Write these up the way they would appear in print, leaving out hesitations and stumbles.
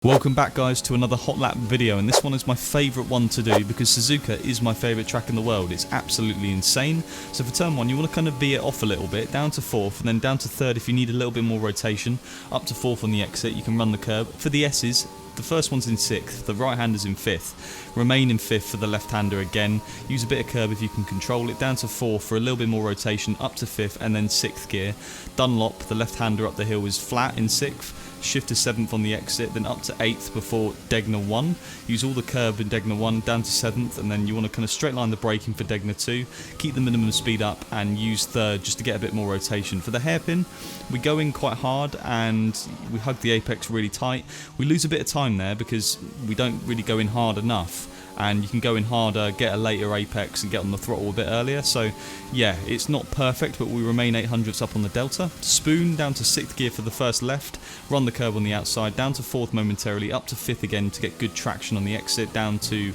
Welcome back guys to another Hotlap video, and this one is my favourite one to do because Suzuka is my favourite track in the world. It's absolutely insane. So for turn 1 you want to kind of veer it off a little bit, down to 4th and then down to 3rd if you need a little bit more rotation, up to 4th on the exit. You can run the curb. For the S's, the first one's in 6th, the right hander's in 5th, remain in 5th for the left hander again, use a bit of curb if you can control it, down to 4th for a little bit more rotation, up to 5th and then 6th gear. Dunlop, the left hander up the hill, is flat in 6th, shift to 7th on the exit, then up to 8th before Degner 1, use all the curb in Degner 1, down to 7th, and then you want to kind of straight line the braking for Degner 2, keep the minimum speed up and use 3rd just to get a bit more rotation. For the hairpin, we go in quite hard and we hug the apex really tight. We lose a bit of time there because we don't really go in hard enough, and you can go in harder, get a later apex and get on the throttle a bit earlier. So yeah, it's not perfect, but we remain 800ths up on the delta. Spoon down to 6th gear for the first left, run the curb on the outside, down to 4th momentarily, up to 5th again to get good traction on the exit, down to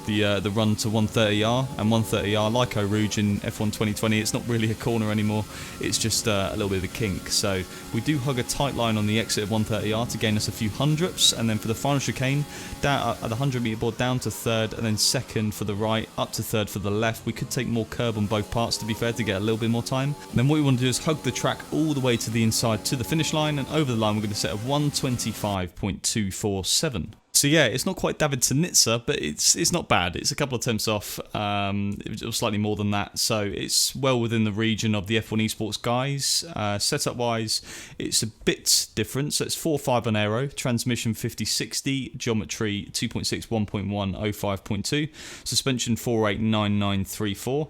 the run to 130R, and 130R, like Eau Rouge in F1 2020, it's not really a corner anymore, it's just a little bit of a kink. So we do hug a tight line on the exit of 130R to gain us a few hundredths, and then for the final chicane, down at the 100 metre board, down to 3rd and then 2nd for the right, up to 3rd for the left. We could take more curb on both parts to be fair to get a little bit more time. And then what we want to do is hug the track all the way to the inside to the finish line, and over the line we're going to set a 125.247. So yeah, it's not quite David Nitsa, but it's not bad. It's a couple of tenths off, it was slightly more than that, so it's well within the region of the F1 esports guys. Setup wise, it's a bit different, so it's 4.5 on aero, transmission 50/60, geometry 2.6, 1.1, 05.2, suspension 4.8, 9.9, 3.4.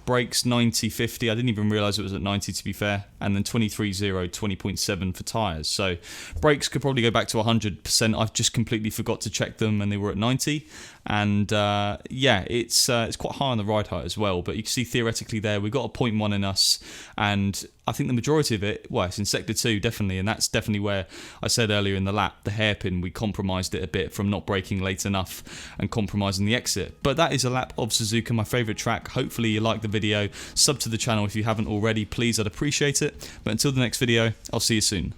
Brakes 90/50, I didn't even realise it was at 90 to be fair, and then 23.0, 20.7 for tyres. So brakes could probably go back to 100%, I've just completely forgot to check them and they were at 90, and yeah, it's quite high on the ride height as well, but you can see theoretically there we've got a 0.1 in us, and I think the majority of it, well, it's in sector 2 definitely, and that's definitely where I said earlier in the lap, the hairpin, we compromised it a bit from not braking late enough and compromising the exit. But that is a lap of Suzuka, my favourite track. Hopefully you liked the video. Sub to the channel if you haven't already, please, I'd appreciate it. But until the next video, I'll see you soon.